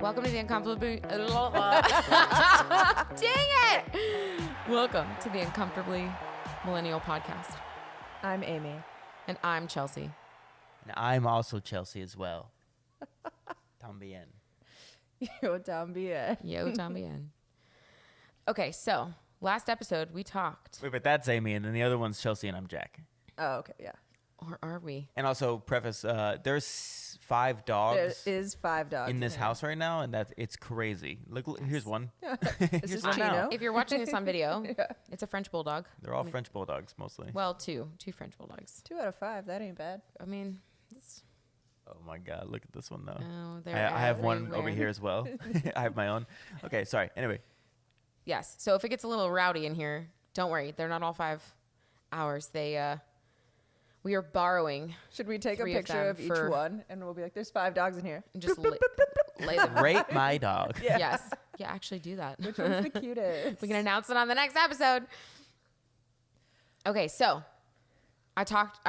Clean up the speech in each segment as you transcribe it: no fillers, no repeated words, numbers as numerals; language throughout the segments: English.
Welcome to the Uncomfortably... Dang it! Welcome to the Uncomfortably Millennial podcast. I'm Amy. And I'm Chelsea. And I'm also Chelsea as well. Tambien. Yo, también. Yo, también. Okay, so last episode we talked. Wait, but that's Amy, and then the other one's Chelsea, and I'm Jack. Oh, okay, yeah. Or are we? And also, preface, there's 5 dogs. There is 5 dogs in this house right now, and it's crazy. Look, here's one. This Here's is one Chino. now. If you're watching this on video, it's a French bulldog. They're all French bulldogs, mostly. Well, two French bulldogs. 2 out of 5. That ain't bad. I mean, it's... Oh my God, look at this one though. Oh, I they're have one over everywhere. here as well. I have my own. Okay, sorry. Anyway, Yes. So if it gets a little rowdy in here, don't worry. They're not all 5 hours. We are borrowing. Should we take a 3 picture of them each one and we'll be like, there's 5 dogs in here? And just lay them. rate my dog. Yeah. Yes. Yeah, actually do that. Which one's the cutest? We can announce it on the next episode. Okay, so I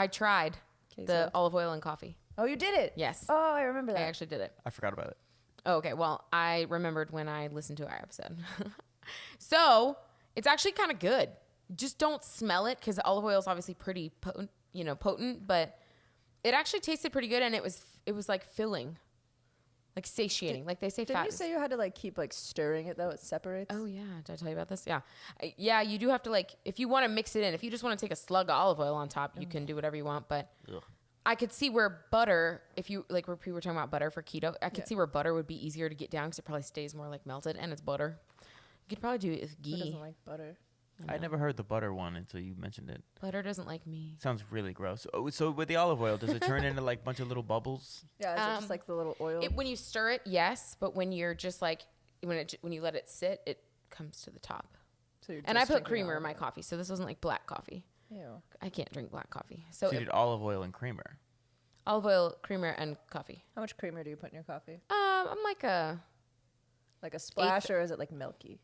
tried the Queso. olive oil and coffee. Oh, you did it? Yes. Oh, I remember that. I actually did it. I forgot about it. Oh, okay. Well, I remembered when I listened to our episode. So it's actually kind of good. Just don't smell it because olive oil is obviously pretty potent, but it actually tasted pretty good, and it was like filling, like satiating, like they say. Didn't you say you had to like keep like stirring it though? It separates. Oh yeah, did I tell you about this? Yeah, yeah. You do have to like if you want to mix it in. If you just want to take a slug of olive oil on top, you can do whatever you want. But Ugh. I could see where butter, if you like, where people were talking about butter for keto, I could see where butter would be easier to get down because it probably stays more like melted, and it's butter. You could probably do it with Who ghee. doesn't like butter? I never heard the butter one until you mentioned it. Butter doesn't like me. Sounds really gross. Oh, so with the olive oil, does it turn into like a bunch of little bubbles? Yeah, is it just like the little oil? When you stir it, yes, but when you're just like when you let it sit, it comes to the top. So you're And I just put drinking creamer in olive my oil. coffee, so this wasn't like black coffee. Ew. I can't drink black coffee. So So you did olive oil and creamer. olive oil, creamer, and coffee. How much creamer do you put in your coffee? I'm like Like a splash, or is it like milky?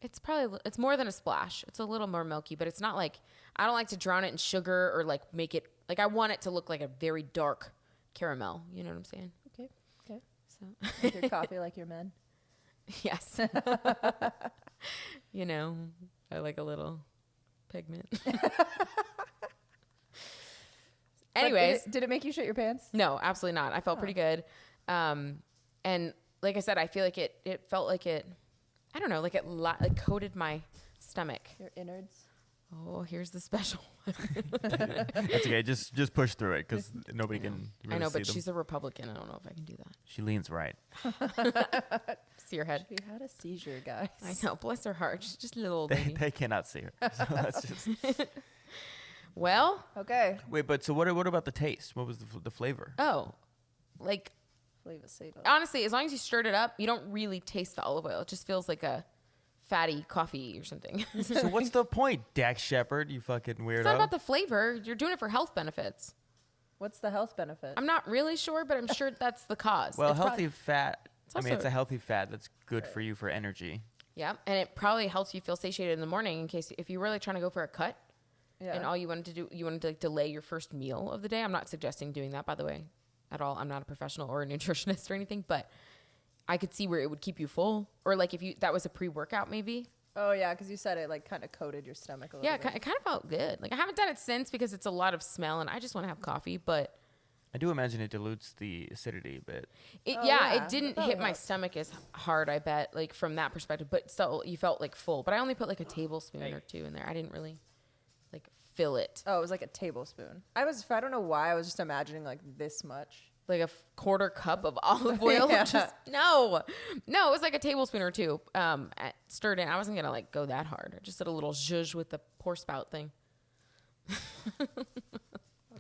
it's more than a splash. It's a little more milky, but it's not like, I don't like to drown it in sugar or like make it, like I want it to look like a very dark caramel. You know what I'm saying? Okay. So, Like your coffee, like your men. yes. I like a little pigment. Anyways. Did it make you shit your pants? No, absolutely not. I felt pretty good. And like I said, I feel like it felt like it, I don't know, like it like coated my stomach. Your innards? Oh, here's the special one. That's okay. Just push through it because nobody can really I know, see but them. she's a Republican. I don't know if I can do that. She leans right. See her head. She had a seizure, guys. I know. Bless her heart. She's just a little old They, lady. they cannot see her. So that's just. Well, Okay. Wait, but so what about the taste? What was the flavor? like, Flavor Saver. honestly, as long as you stirred it up, you don't really taste the olive oil. It just feels like a fatty coffee or something. So what's the point, Dax Shepard? You fucking weirdo. It's not about the flavor. You're doing it for health benefits. What's the health benefit? I'm not really sure, but I'm sure that's the cause. well, It's healthy prob- fat. It's I mean, it's also- a healthy fat that's good for you for energy. Yeah, and it probably helps you feel satiated in the morning in case if you're really trying to go for a cut Yeah. and all you wanted to do, you wanted to like delay your first meal of the day. I'm not suggesting doing that, by the way, at all. I'm not a professional or a nutritionist or anything, but I could see where it would keep you full, or like if that was a pre-workout maybe. Oh, yeah, because you said it like kind of coated your stomach a little Yeah, bit. it kind of felt good. Like I haven't done it since because it's a lot of smell and I just want to have coffee, but I do imagine it dilutes the acidity a bit. it Oh, yeah, yeah, it didn't that hit my helps. stomach as hard, I bet, like from that perspective, but still you felt like full. But I only put like a tablespoon or 2 in there. I didn't really like fill it. Oh, it was like a tablespoon. I don't know why, I was just imagining like this much. Like a quarter cup of olive oil. Yeah. No, it was like a tablespoon or 2 stirred in. I wasn't going to like go that hard. I just did a little zhuzh with the pour spout thing.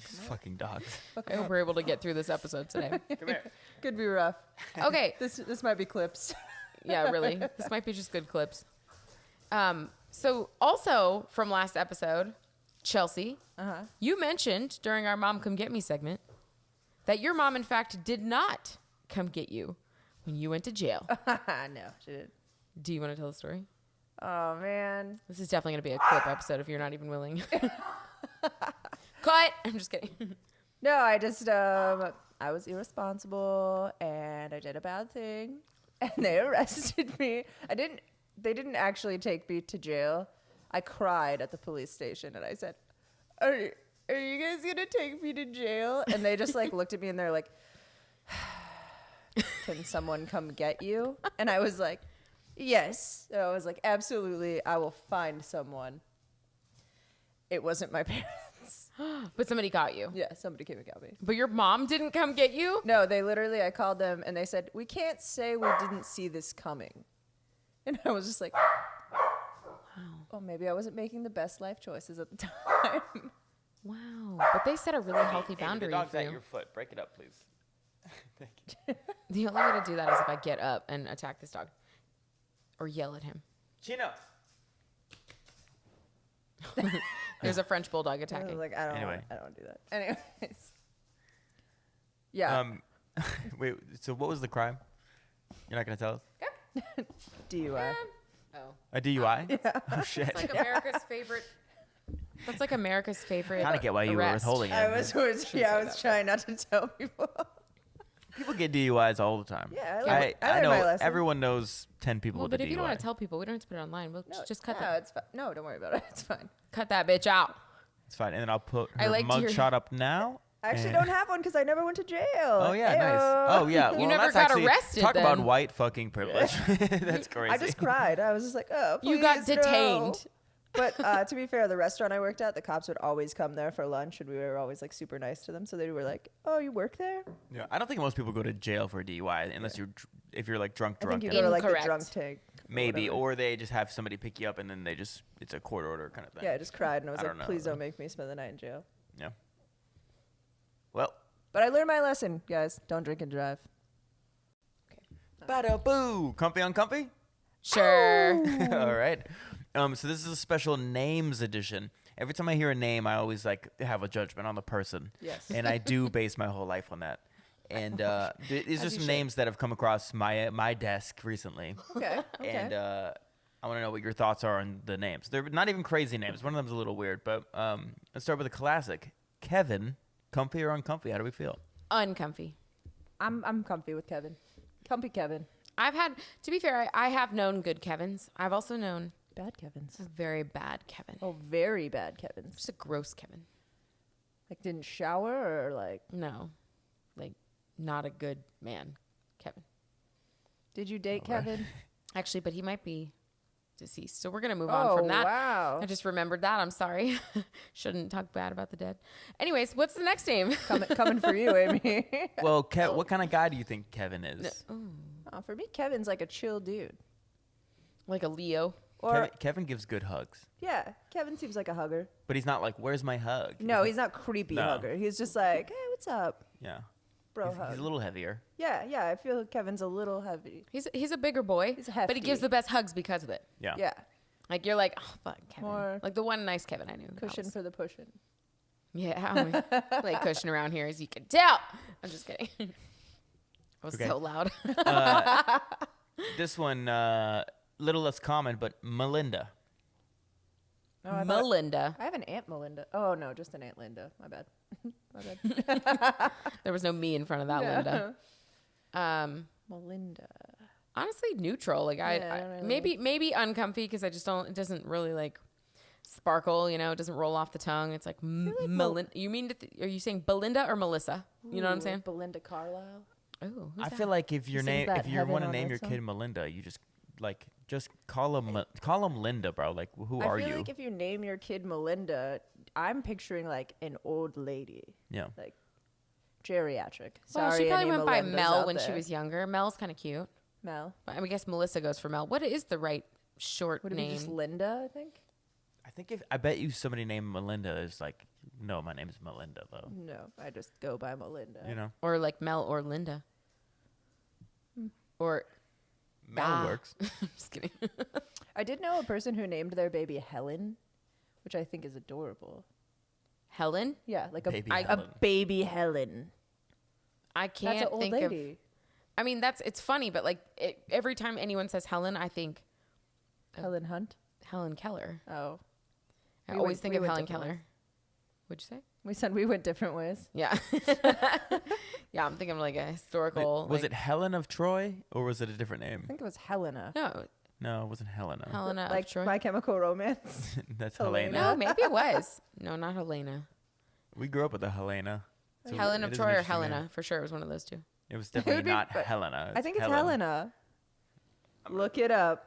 Fucking dogs. I hope we're able to get through this episode today. Come here. Could be rough. Okay. This might be clips. Yeah, really. This might be just good clips. So also from last episode, Chelsea, you mentioned during our Mom Come Get Me segment that your mom, in fact, did not come get you when you went to jail. No, she did. Do you want to tell the story? Oh, man. This is definitely going to be a clip episode if you're not even willing. Cut. I'm just kidding. No, I just, I was irresponsible and I did a bad thing. and they arrested me. They didn't actually take me to jail. I cried at the police station and I said, are you guys gonna take me to jail? And they just like looked at me and they're like, can someone come get you? And I was like, yes. And I was like, absolutely, I will find someone. It wasn't my parents. But somebody got you. Yeah, somebody came and got me. But your mom didn't come get you? No, I called them and they said, we can't say we didn't see this coming. And I was just like, oh, maybe I wasn't making the best life choices at the time. Wow. But they set a really healthy boundary the dog's for at you. your foot. Break it up, please. Thank you. The only way to do that is if I get up and attack this dog. Or yell at him. Chino. There's a French bulldog I was attacking. like, I don't Anyway. want to do that. Anyways. Yeah. Wait, so what was the crime? You're not going to tell us? DUI. Oh. A DUI? Oh, shit. It's like America's favorite. That's like America's favorite. Kind of get why you were arrest. withholding it. I was trying not to tell people. People get DUIs all the time. Yeah, I learned know my lesson. everyone knows 10 people Well, with a but DUI. if you don't want to tell people, we don't have to put it online. We'll just cut no, that. it's fine. No, don't worry about it. It's fine. Cut that bitch out. It's fine. And then I'll put I her like to hear- mugshot up now. I actually and- don't have one because I never went to jail. Oh, yeah, nice. Ayo. Oh, yeah. Well, never that's got actually, arrested Talk about then. white fucking privilege. That's crazy. I just cried. I was just like, oh, please, You got no. detained. But to be fair, the restaurant I worked at, the cops would always come there for lunch, and we were always like super nice to them. So they were like, "Oh, you work there?" Yeah, I don't think most people go to jail for a DUI unless if you're like drunk. I think you and- go to like the Incorrect. drunk tank. Maybe, whatever. or they just have somebody pick you up and then it's a court order kind of thing. Yeah, I just cried and I was I like, don't know. "Please don't make me spend the night in jail." Yeah. Well. But I learned my lesson, guys. Don't drink and drive. Bada boo! Comfy on comfy? Sure. All right. So this is a special names edition. Every time I hear a name, I always like have a judgment on the person. Yes. And I do base my whole life on that. And these are As you some should. names that have come across my desk recently. Okay. Okay. And I want to know what your thoughts are on the names. They're not even crazy names. One of them's a little weird, but let's start with a classic. Kevin, comfy or uncomfy? How do we feel? Uncomfy. I'm comfy with Kevin. Comfy Kevin. I've had, to be fair, I have known good Kevins. I've also known Bad Kevins. a very bad Kevin. Oh, very bad Kevins. Just a gross Kevin. Like didn't shower or like No. Like, not a good man, Kevin. did you date All right. Kevin? Actually, but he might be deceased. So we're going to move on from that. Wow. I just remembered that. I'm sorry. Shouldn't talk bad about the dead. Anyways, what's the next name? Coming for you, Amy. Well, what kind of guy do you think Kevin is? Oh, for me, Kevin's like a chill dude. Like a Leo. Or Kevin gives good hugs, yeah, Kevin seems like a hugger. but he's not like, "Where's my hug?" No, he's not creepy No. hugger. He's just like, hey, what's up, Yeah, bro? he's Hug. a little heavier. Yeah. I feel Kevin's a little heavy. He's a bigger boy, He's but hefty. he gives the best hugs because of it. Yeah. Yeah, Like, you're like, oh, fuck, Kevin. More Like the one nice Kevin I knew. cushion for the pushing. Yeah, I like cushion around here, as you can tell. I'm just kidding. I was Okay. so loud. This one, little less common, but Melinda. Oh, I thought- Melinda. I have an Aunt Melinda. Oh no, just an Aunt Linda. My bad. My bad. There was no me in front of that, Linda. Melinda. Honestly, neutral. Like Yeah, I don't really- maybe uncomfy because I just don't. It doesn't really like sparkle. You know, it doesn't roll off the tongue. It's like like Melinda. You mean? Are you saying Belinda or Melissa? You know what I'm Ooh, saying? Belinda Carlisle. Oh, I feel like if your sings name, that if you Heaven want to on name Earth your song. kid Melinda, you just call him Linda, bro. Like, who are I feel you? like if you name your kid Melinda, I'm picturing like an old lady, Yeah. like geriatric. Well, Sorry, she probably any went by Melindas Mel out when she there. was younger. Mel's kind of cute. Mel. But I guess Melissa goes for Mel. What is the right short Would it be name? just Linda? I think. I bet you somebody named Melinda is like, no, my name is Melinda though. No, I just go by Melinda. You know, Or like Mel or Linda. Or Mel works. just kidding. I did know a person who named their baby Helen, which I think is adorable. Helen? Yeah, like a Baby a Helen. baby Helen. I can't That's an old think lady. of. I mean, it's funny, but like every time anyone says Helen, I think Helen Hunt. Helen Keller. Oh, I We always went- think we of went Helen different Keller. ways. What'd you say? We said we went different ways. Yeah. Yeah, I'm thinking of like a historical. Was it Helen of Troy or was it a different I name? think it was Helena. No, No, it wasn't Helena. Helena Like of Troy. My Chemical Romance. That's Helena. Helena. No, maybe it was. No, not Helena. We grew up with a Helena. So Helen it of is Troy an or interesting name. Helena. For sure, it was one of those two. It was It definitely would be- not but Helena. I think it's Helen. Helena. Look it up.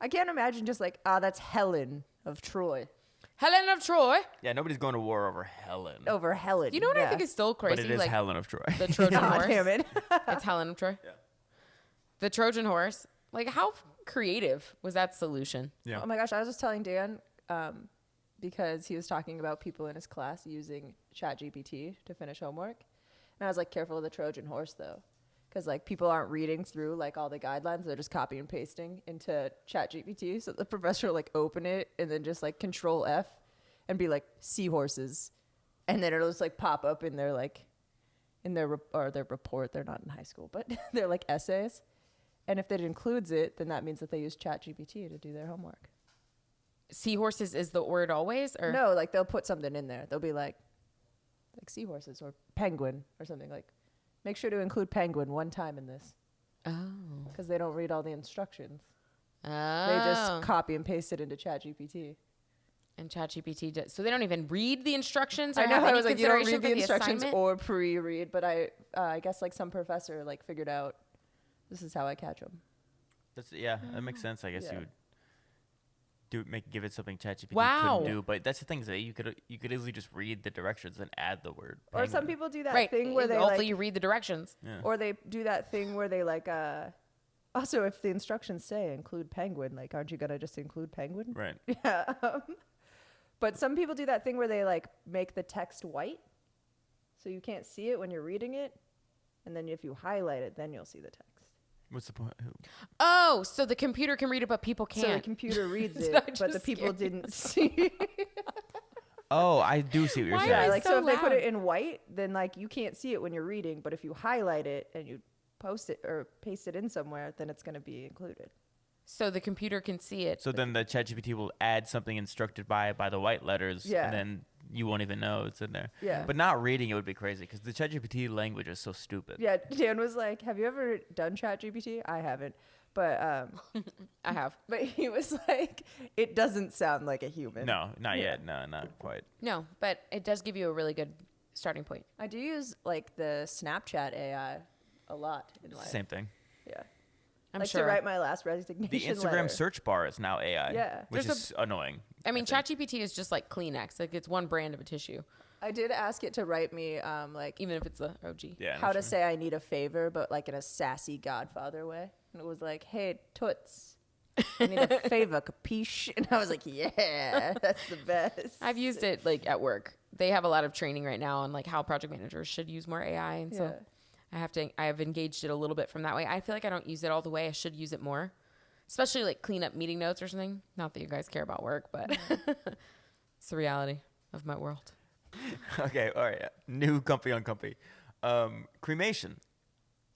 I can't imagine just like, that's Helen of Troy. Helen of Troy. Yeah, nobody's going to war over Helen. Over Helen. You know what I think is still crazy? But it is like Helen of Troy. the Trojan God horse. damn it. It's Helen of Troy. Yeah. The Trojan horse. Like, how creative was that solution? Yeah. Oh my gosh, I was just telling Dan because he was talking about people in his class using ChatGPT to finish homework. And I was like, careful of the Trojan horse though. Because like people aren't reading through like all the guidelines. They're just copy and pasting into ChatGPT. So the professor will like open it and then just like Control F and be like seahorses. And then it'll just like pop up in their like, in their report. They're not in high school, but they're like essays. And if it includes it, then that means that they use ChatGPT to do their homework. Seahorses is the word always? Or No, like they'll put something in there. They'll be like seahorses or penguin or something like. Make sure to include penguin one time in this Oh. because they don't read all the instructions. Oh. They just copy and paste it into ChatGPT. And ChatGPT does. So they don't even read the instructions? Or I know. have I any was like, you don't consideration read for the instructions assignment? or pre-read, but I guess like some professor like figured out this is how I catch them. That makes sense. I guess Yeah. you would give it something ChatGPT Wow. couldn't do. But that's the thing is that you could easily just read the directions and add the word. Or some penguin. people do that Right. thing where they Hopefully like, you read the directions. Yeah. or they do that thing where they like also if the instructions say include penguin, like aren't you gonna just include penguin? Right. Yeah. But some people do that thing where they like make the text white so you can't see it when you're reading it. And then if you highlight it, then you'll see the text. What's the point? Oh, so the computer can read it, but people So the can't. computer reads Did it, I but just the people scare you? didn't see. Oh, I do see what you're Why saying. am I Yeah, like so so if they put loud? it in white, then like you can't see it when you're reading, but if you highlight it and you post it or paste it in somewhere, then it's going to be included. So the computer can see it. So then the ChatGPT will add something instructed by the white letters, Yeah. and then you won't even know it's in there. Yeah. But not reading it would be crazy because the ChatGPT language is so stupid. Yeah, Dan was like, "Have you ever done ChatGPT?" I haven't. But I have. but he was like, "It doesn't sound like a human." No, not Yeah. yet. No, not quite. No, but it does give you a really good starting point. I do use like the Snapchat AI a lot in It's life. the same thing. Yeah. I'm like sure. to write my last resignation The Instagram letter. search bar is now AI. Yeah. Which There's is annoying. I mean, think. ChatGPT is just like Kleenex. Like it's one brand of a tissue, I did ask it to write me like even if it's the OG. Yeah. how to that's say I need a favor, but like in a sassy Godfather way. And it was like, "Hey, Toots, I need a favor, capiche?" And I was like, "Yeah, that's the best." I've used it like at work. They have a lot of training right now on like how project managers should use more AI, and so I have engaged it a little bit from that way. I feel like I don't use it all the way. I should use it more, especially like clean up meeting notes or something. Not that you guys care about work, but it's the reality of my world. Okay. All right. Yeah. New comfy uncomfy. Cremation.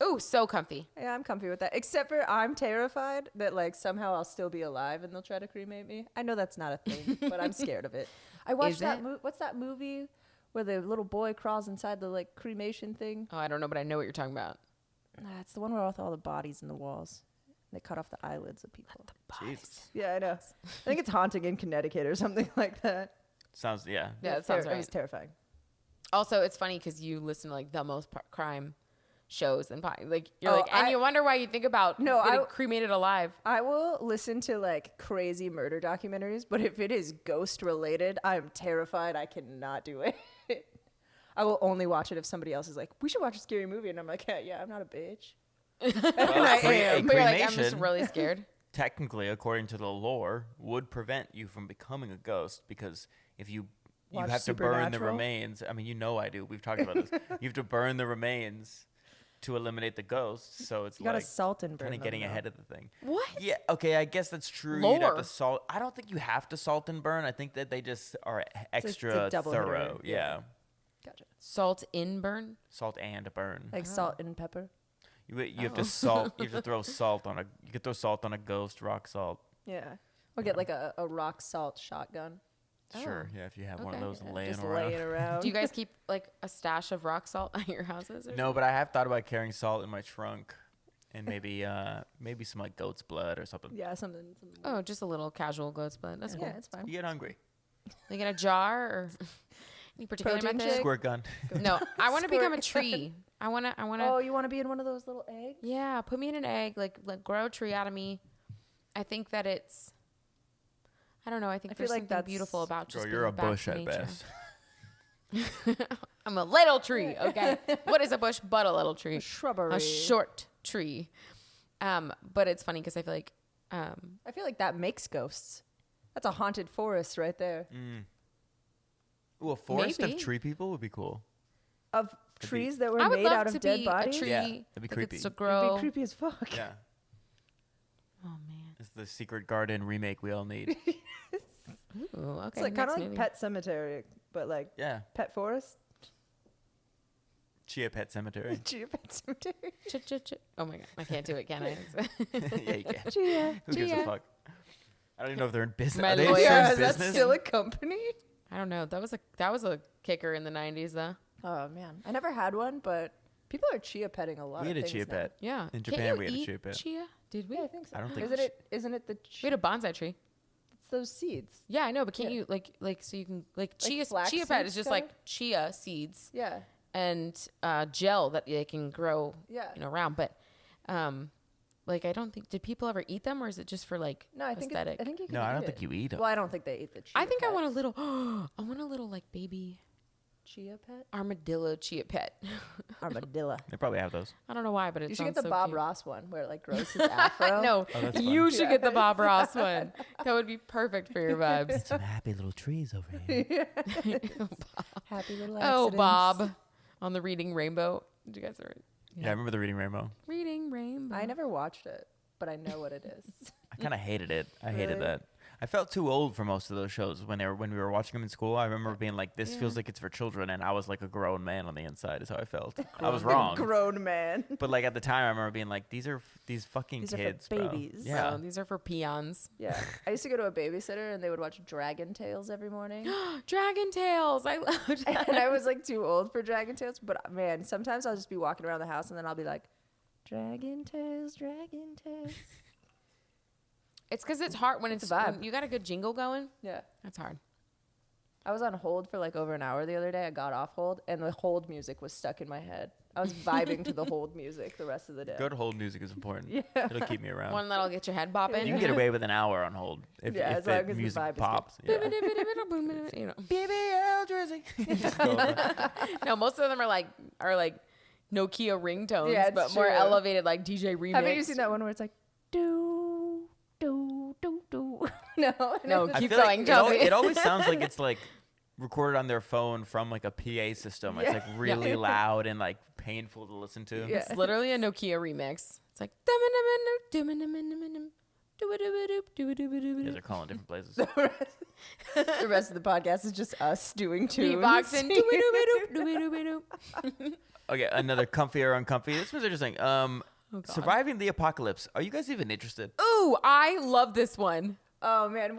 Oh, so comfy. Yeah, I'm comfy with that. Except for I'm terrified that like somehow I'll still be alive and they'll try to cremate me. I know that's not a thing, but I'm scared of it. I watched Is that it? what's that movie where the little boy crawls inside the like cremation thing? Oh, I don't know, but I know what you're talking about. It's the one where with all the bodies in the walls. They cut off the eyelids of people. Jesus. Yeah, I know. I think it's Haunting in Connecticut or something like that. Sounds, yeah. Yeah, It's that sounds It right. was terrifying. Also, it's funny because you listen to like the most crime shows and like you're Oh, like, and you wonder why you think about No, getting I- cremated alive. I will listen to like crazy murder documentaries, but if it is ghost related, I'm terrified. I cannot do it. I will only watch it if somebody else is like, "We should watch a scary movie," and I'm like, "Yeah, I'm not a bitch." Well, I cre- am. a But you're like, I'm just cremation, really scared. technically, according to the lore, would prevent you from becoming a ghost because if you Watch have to burn the Supernatural? remains. I mean, you know I do. We've talked about this. You have to burn the remains to eliminate the ghosts. So it's You gotta like salt and burn kind of them, getting though. ahead of the thing. What? Yeah. Okay. I guess that's true. You'd have Lore. to salt. I don't think you have to salt and burn. I think that they just are it's a extra double thorough. hitter, yeah. Yeah. Gotcha. Salt in burn? Salt and burn. Like salt and pepper. You have to salt. You have to throw salt on a. You could throw salt on a ghost. Rock salt. Yeah. Or get like a rock salt shotgun. Sure. Yeah, if you have one of Okay. those Yeah, laying just around. laying around. Do you guys keep like a stash of rock salt at your houses? Or No, but I have thought about carrying salt in my trunk, and maybe some like goat's blood or something. Yeah, something. Oh, just a little casual goat's blood. That's yeah, cool. it's fine. You get hungry. Like in a jar or any particular Protein method? shake? Squirt gun. No, I want to become a Squirt. tree. I want to. Oh, you want to be in one of those little eggs? Yeah, put me in an egg. Like grow a tree out of me. I think that it's. I don't know. I think I feel there's like something that's- beautiful about just Girl, you're a being back bush to at nature. best. I'm a little tree. Okay, what is a bush but a little tree? A shrubbery. A short tree. But it's funny because I feel like I feel like that makes ghosts. That's a haunted forest right there Ooh, a forest Maybe. of tree people would be cool. of be- trees that were I would made love out to of dead be bodies. a tree Yeah, that'd be that creepy. gets to It'd grow. be creepy as fuck. Yeah. Oh man. It's the Secret Garden remake we all need. Ooh, okay. It's like kind of next like movie. Pet Cemetery, but like Yeah. Pet Forest. Chia Pet Cemetery. Chia Pet Cemetery. Oh my god, I can't do it, can I? Yeah, you can. Chia. Who gives a Chia. fuck? I don't even know if they're in business. My Are they lawyer still in Yeah, is that business? still a company? I don't know. That was a kicker in the '90s, though. Oh man, I never had one, but people are chia petting a lot. We of had a things chia now. pet. Yeah. In Can't Japan, you we had a eat chia pet. Chia? Did we? Yeah, I think so. I don't think Isn't it? Isn't it the? We had a bonsai tree. It's those seeds. Yeah, I know, but can't Yeah. you like so you can like chia flax chia pet seeds is just kinda? like chia seeds Yeah. and gel that they can grow Yeah. around, but like I don't think did people ever eat them or is it just for like No, I think aesthetic? I think you can. No, I eat don't it. think you eat them. Well, I don't think they eat the chia. I think I pet. want a little I want a little like baby chia pet. armadillo chia pet. Armadillo. They probably have those. I don't know why, but it You should get sounds the so Bob cute. Ross one where it like grows his afro. No, Oh, that's you fun. should get the Bob Ross one. That would be perfect for your vibes. Some happy little trees over here. Happy little. Oh, accidents. Bob, on the Reading Rainbow. Did you guys ever Yeah, I remember the Reading Rainbow. Reading Rainbow? I never watched it, but I know what it is. I kind of hated it. I hated Really? that. I felt too old for most of those shows when we were watching them in school. I remember being like, "This feels like it's for children," and I was like a grown man on the inside. Is how I felt. I was wrong, Grown man. but like at the time, I remember being like, "These are these fucking These are for kids, bro." babies. Yeah, Oh, these are for peons. Yeah, I used to go to a babysitter and they would watch Dragon Tales every morning. Dragon Tales. I love that. And I was like too old for Dragon Tales, but man, sometimes I'll just be walking around the house and then I'll be like, Dragon Tales, Dragon Tales. It's because it's hard when it's a vibe. when you got a good jingle going. Yeah. That's hard. I was on hold for like over an hour the other day. I got off hold and the hold music was stuck in my head. I was vibing to the hold music the rest of the day. good hold music is important. Yeah. It'll keep me around. One that'll get your head bopping. You can get away with an hour on hold if, Yeah, if as long the as the music vibe is good. pops. Yeah. you know. BBL Jersey. Just go over. No, most of them are like Nokia ringtones, Yeah, it's but more true. elevated like DJ remix. Haven't you seen that one where it's like, do, do, do, do? No. No, I keep feel like going, it al- Chelsea. it always sounds like it's like recorded on their phone from like a PA system. It's like really loud and like painful to listen to. Yeah. It's literally a Nokia remix. It's like You guys are calling different places. The rest of the podcast is just us doing tunes. beatboxing. Okay, another comfy or uncomfy. This was interesting. Surviving the apocalypse. Are you guys even interested? Ooh, I love this one. Oh man, I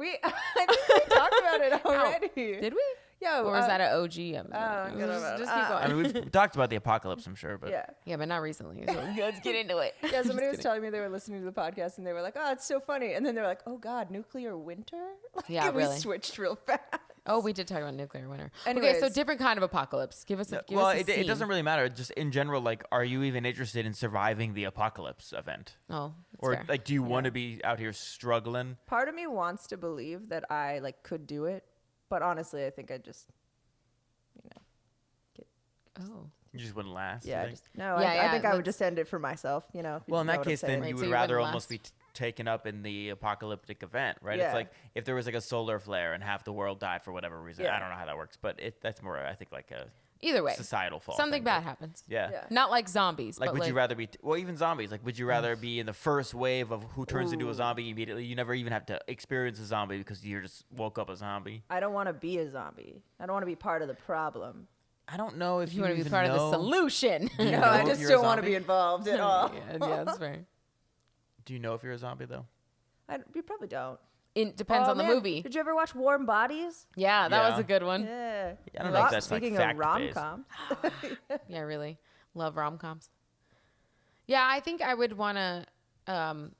think we talked about it already. Did we? Yeah. Or was that an OG episode? Just keep I going. mean, we've talked about the apocalypse, I'm sure, but Yeah. Yeah, but not recently. So let's get into it. Yeah, somebody was telling me they were listening to the podcast and they were like, "Oh, it's so funny," and then they were like, "Oh God, nuclear winter!" Like, Yeah, and really. we switched real fast. Oh, we did talk about nuclear winter. Okay, Anyways. so different kind of apocalypse. Give us a well, us a it scene. doesn't really matter. Just in general, like, are you even interested in surviving the apocalypse event, Oh, that's or fair. like, do you want to be out here struggling? Part of me wants to believe that I like could do it, but honestly, I think I just, Oh. You just wouldn't last. you yeah, think? just no. Yeah, I yeah, think I would let's- just end it for myself. You know. if you Well, in know that what I'm case, then saying. Right, you so would you rather wouldn't almost be last. taken up in the apocalyptic event, right? Yeah. It's like if there was like a solar flare and half the world died for whatever reason. Yeah. I don't know how that works, but that's more, I think, like a Either way, societal fault. something thing, bad but- happens. Yeah. Yeah. Not like zombies. Like, but would you rather be, well, even zombies, like, would you rather be in the first wave of who turns into a zombie immediately? You never even have to experience a zombie because you just woke up a zombie. I don't want to be a zombie. I don't want to be part of the problem. I don't know if You want to be even part of the know- solution? Do you No, know I if just you're a don't want to zombie? be involved at all. yeah, that's fair. Do you know if you're a zombie, though? You probably don't. It depends Oh, on the man, movie. Did you ever watch Warm Bodies? Yeah, that was Yeah. a good one. Yeah. I don't know if that's Speaking like of fact-based. rom-coms. Yeah, really. Love rom-coms. Yeah, I think I would want to,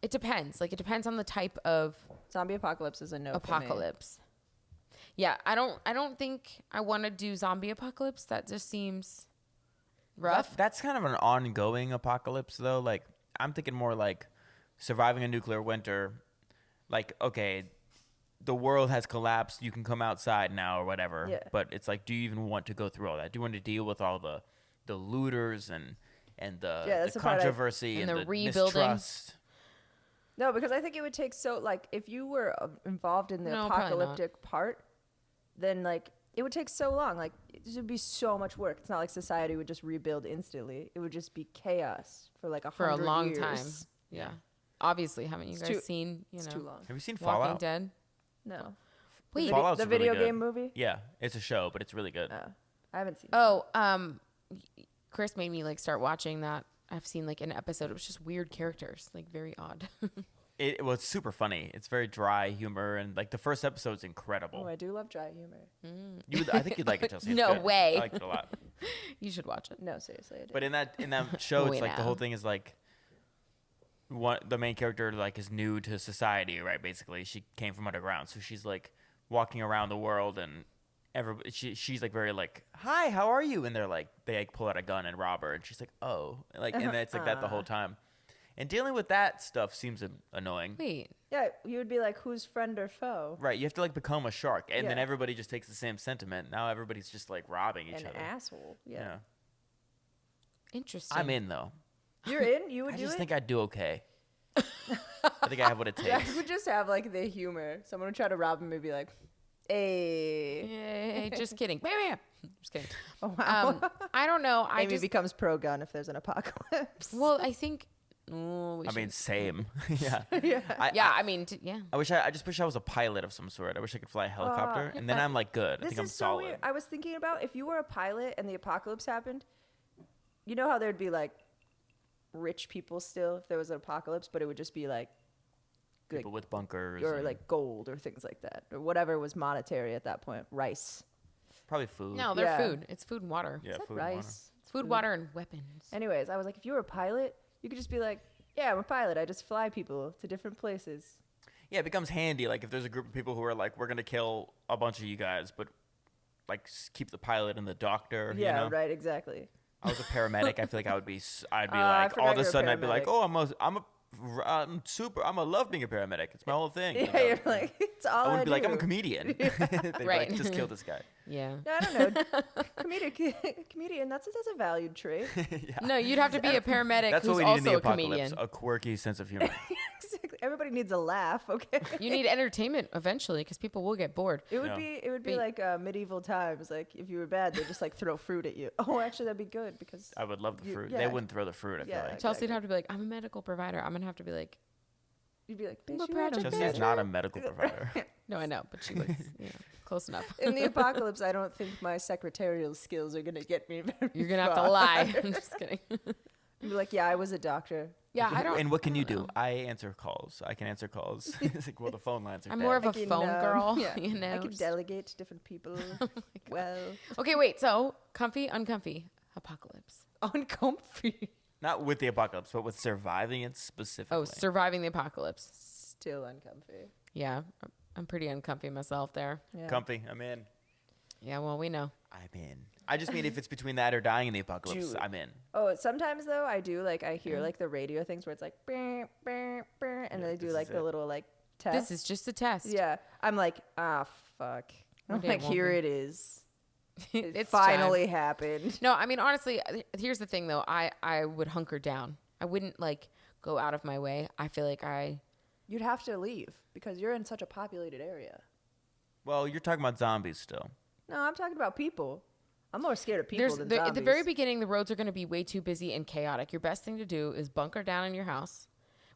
it depends. Like, it depends on the type of Zombie apocalypse is a no apocalypse. Yeah, I don't think I want to do zombie apocalypse. That just seems rough. That's kind of an ongoing apocalypse, though. Like, I'm thinking more like surviving a nuclear winter. Like, okay, the world has collapsed. You can come outside now or whatever. Yeah. But it's like, do you even want to go through all that? Do you want to deal with all the looters and the that's the part controversy And and the the rebuilding. mistrust? No, because I think it would take like if you were involved in the No, probably not. apocalyptic part, then like it would take so long. Like it would be so much work. It's not like society would just rebuild instantly. It would just be chaos for like for a 100 long years. time. Yeah. Obviously, haven't you It's guys too- seen, It's too long. Have you seen Walking Fallout? Dead? No. Wait. Fallout's the really video good. game movie? Yeah, it's a show, but it's really good. I haven't seen it. Oh, Chris made me like start watching that. I've seen like an episode. It was just weird characters, like very odd. It was super funny. It's very dry humor, and like the first episode's incredible. Oh, I do love dry humor. I think you'd like it, Chelsea. It's No good. way. I liked it a lot. You should watch it. No, seriously, I did. But in that show, it's Wait like the now. whole thing is like, the main character like is new to society, right? Basically, she came from underground, so she's like walking around the world, and she's like very like, "Hi, how are you?" And they like pull out a gun and rob her, and she's like, "Oh," like, and it's like that the whole time. And dealing with that stuff seems annoying. Wait. Yeah, you would be like, who's friend or foe? Right, you have to like become a shark, and then Yeah. everybody just takes the same sentiment. Now everybody's just like robbing each An other. asshole. Yeah. Interesting. I'm in though. You're in? You would I do just it? think I'd do okay. I think I have what it Yeah, takes. I would just have like the humor. Someone would try to rob him and be like, hey. Yay, just kidding. Bam, bam. Just kidding. Oh, wow. I don't know. I Amy just becomes pro-gun if there's an apocalypse. well, I think. Oh, we I mean, should- same. Yeah. yeah. I mean, yeah. I just wish I was a pilot of some sort. I wish I could fly a helicopter, and then I'm like good. I This think I'm is so solid. weird. I was thinking about if you were a pilot and the apocalypse happened, you know how there'd be like rich people still if there was an apocalypse, but it would just be like People with bunkers or and like gold or things like that or whatever was monetary at that point. Rice. probably food. No, they're Yeah. food. It's food and water. Yeah, Is that food and water. rice? It's food, water, and weapons. Anyways, I was like, if you were a pilot, you could just be like, yeah, I'm a pilot. I just fly people to different places. Yeah, it becomes handy. Like if there's a group of people who are like, we're gonna kill a bunch of you guys, but like keep the pilot and the doctor. Yeah, you know? right, exactly. I was a paramedic. I feel like I would be. I'd be I like forgot all of a you're a sudden I'd be like, paramedic. oh, I'm super. I love being a paramedic. It's my whole thing. Yeah, you know? you're like, it's all I I wouldn't be like, I'm a do. comedian. They'd be Right. like, just kill this guy. Yeah. I don't know. Comedian, that's a valued trait. No, you'd have to be a paramedic That's who's what we need in also the a apocalypse: comedian. a quirky sense of humor. Exactly. Everybody needs a laugh, okay? You need entertainment eventually because people will get bored. It would Yeah. be But- like medieval times. Like if you were bad, they'd just like throw fruit at you. Oh, actually, that'd be good because I would love the You- fruit. yeah. They wouldn't throw the fruit. I feel Yeah. like Chelsea'd have to be like, I'm a medical provider. I'm gonna have to be like, you'd be like, I'm bitch, a you had a project Chelsea is bitch. not a medical provider. no, I know, but she was, close enough. In the apocalypse, I don't think my secretarial skills are gonna get me very You're gonna have to far. lie. I'm just kidding. You'd be like, yeah, I was a doctor. Yeah, I don't. And what can I you don't do? I answer calls. I can answer calls. It's like, well, the phone lines are I'm dead. more of I a can, phone girl. Yeah, You know. I can just- delegate to different people. Well, Okay, wait. So comfy, uncomfy, apocalypse. uncomfy. Not with the apocalypse, but with surviving it specifically. Oh, surviving the apocalypse. Still uncomfy. Yeah, I'm pretty uncomfy myself there. Yeah. Comfy. I'm in. Yeah, well, we know. I'm in. I just mean if it's between that or dying in the apocalypse, Dude. I'm in. Oh, sometimes though I do like I hear like the radio things where it's like brr, brr, brr, and Yeah, they do this like is the it. little like test. This is just a test. Yeah, I'm like fuck. One I'm day it like won't here be. it is. It It's finally happened. No, I mean honestly, here's the thing though. I would hunker down. I wouldn't like go out of my way. I feel like You'd have to leave because you're in such a populated area. Well, you're talking about zombies still. No, I'm talking about people. I'm more scared of people there's than the, zombies. at the very beginning the roads are going to be way too busy and chaotic. Your best thing to do is bunker down in your house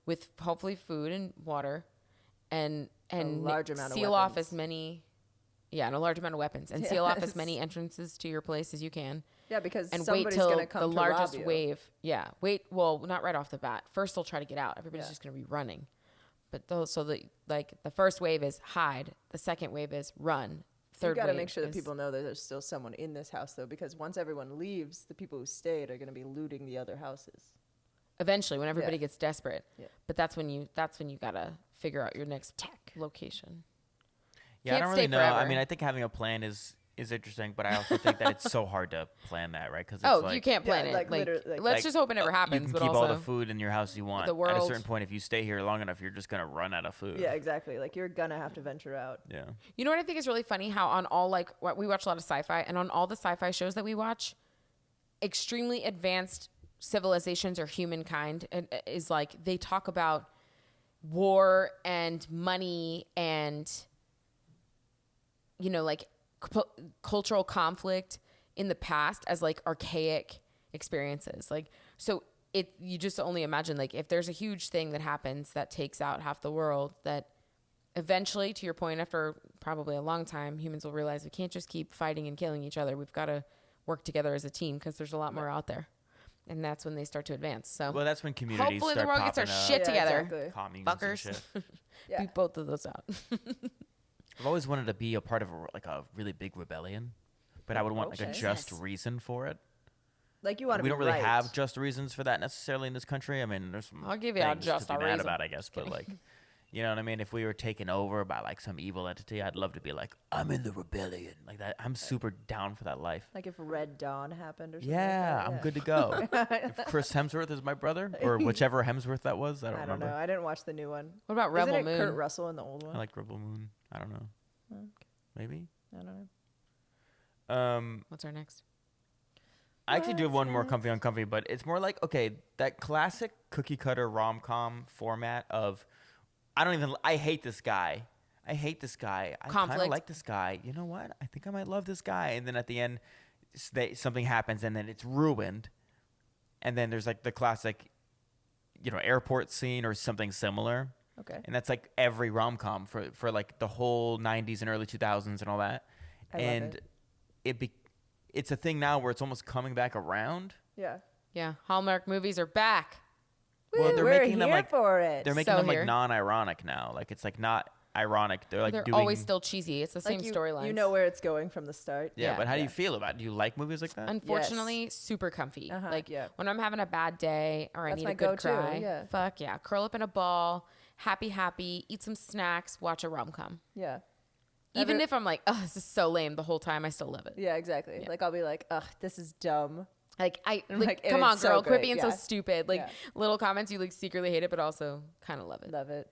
with hopefully food and water and large amount of seal off weapons. as many and a large amount of weapons and seal off as Yes. many entrances to your place as you can. Yeah, because And wait somebody's till gonna come the to largest rob you. wave. Yeah. Wait. Well, not right off the bat. First, they'll try to get out. Everybody's Yeah. just going to be running. But those, so the first wave is hide, the second wave is run, third You got to wave make sure that is- people know that there's still someone in this house, though, because once everyone leaves, the people who stayed are going to be looting the other houses. eventually when everybody Yeah. gets desperate. Yeah. But that's when you gotta figure out your next location. Yeah, I Can't don't stay really know. I forever. mean, I think having a plan is interesting, but I also think that it's so hard to plan that, right? Because Oh, like, you can't plan Yeah, it. like, Like, literally, like- let's just hope it never you happens. can But keep also, all the food in your house you want. the At a world- certain point, if you stay here long enough, you're just gonna run out of food. Yeah, exactly. Like, you're going to have to venture out. Yeah. you know what I think is really funny? How on all we watch a lot of sci-fi, and on all the sci-fi shows that we watch, extremely advanced civilizations or humankind is like they talk about war and money and like cultural conflict in the past as like archaic experiences. Like, so you just only imagine, like, if there's a huge thing that happens that takes out half the world, that eventually, to your point, after probably a long time, humans will realize we can't just keep fighting and killing each other. We've got to work together as a team because there's a lot more out there. And that's when they start to advance. So Well, that's when communities hopefully the start world gets our popping up, shit together. Exactly. communes Fuckers. and shit. Yeah. Beat both of those out. I've always wanted to be a part of a really big rebellion, but I would want like a Okay. just reason for it. Like, you want to We be don't really right. have just reasons for that necessarily in this country. I mean, there's some I'll give you a things just to a be mad reason. about, I guess, but like, you know what I mean? If we were taken over by like some evil entity, I'd love to be like, I'm in the rebellion, like that. I'm super down for that life. Like, if Red Dawn happened or something. Yeah, like that. I'm good to go. If Chris Hemsworth is my brother, or whichever Hemsworth that was, I don't I don't remember. know. I didn't watch the new one. What about Rebel Isn't it Moon? Kurt Russell in the old one? I like Rebel Moon. I don't know. Okay. Maybe. I don't know. What's our next? I actually do have one more What's comfy uncomfy, but it's more like, okay, that classic cookie cutter rom-com format of I hate this guy. I hate this guy. I kind of Conflict. like this guy. You know what? I think I might love this guy. And then at the end, something happens and then it's ruined. And then there's like the classic, airport scene or something similar. Okay. And that's like every rom-com for like the whole 90s and early 2000s and all that. I love And it. it's a thing now where it's almost coming back around. Yeah. Yeah, Hallmark movies are back. Well, Woo, they're we're making them here like for it. they're making So them like here. non-ironic now. Like it's like not ironic. They're like They're doing always still cheesy. It's the Like, same storyline. You know where it's going from the start. yeah, yeah, but how do yeah. you feel about it? Do you like movies like that? Unfortunately, super comfy. Uh-huh, Like yeah. when I'm having a bad day or I That's need my a good go-to, cry, yeah. fuck yeah, curl up in a ball, happy, eat some snacks, watch a rom-com. Yeah. Even Every- if I'm like, oh, this is so lame the whole time, I still love it. Yeah, exactly. Yeah. Like, I'll be like, ugh, this is dumb. Like I'm like, and come on, it's so girl, quit great, being yeah. so stupid. Like Yeah. little comments you like secretly hate it, but also kind of love it. Love it.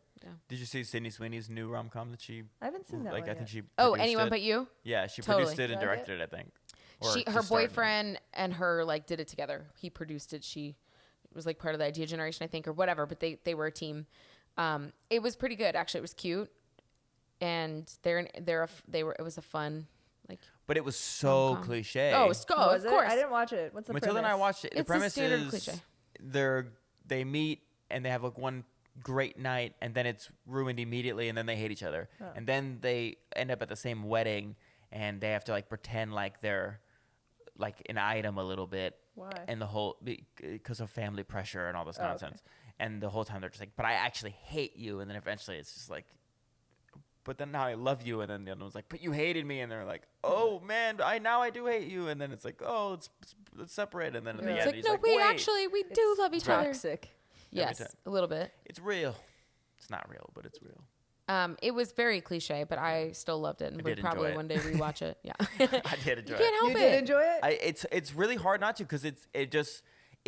Did you see Sydney Sweeney's new rom-com that she I haven't seen that like? one I think yet. she Oh, produced anyone it. but you? Yeah, she Totally. produced it and Like it? directed it, I think. Or Her just starred in it. boyfriend and her like did it together. He produced it. She was like part of the idea generation, I think, or whatever. But they were a team. It was pretty good actually. It was cute, and it was a fun like. But it was so Rom-com. cliche. Oh, Was of it? course. I didn't watch it. What's the Matilda and I premise? watched it. The It's a premise standard is cliche. they meet and they have like one great night and then it's ruined immediately and then they hate each other. Oh. And then they end up at the same wedding and they have to like pretend like they're like an item a little bit. Why? And the whole because of family pressure and all this Oh, okay. nonsense. And the whole time they're just like, but I actually hate you. And then eventually it's just like, but then now I love you. And then the other one's like, but you hated me. And they're like, oh man, I do hate you. And then it's like, oh, let's separate. And then at the Yeah. end It's like he's no, like, we wait, actually we do love each other. Toxic. Yes, time. a little bit. it's real. It's not real, but it's real. It was very cliche, but I still loved it and I would did enjoy probably it. one day rewatch it. Yeah, I did enjoy you can't it. help You it. did enjoy it? It's really hard not to because it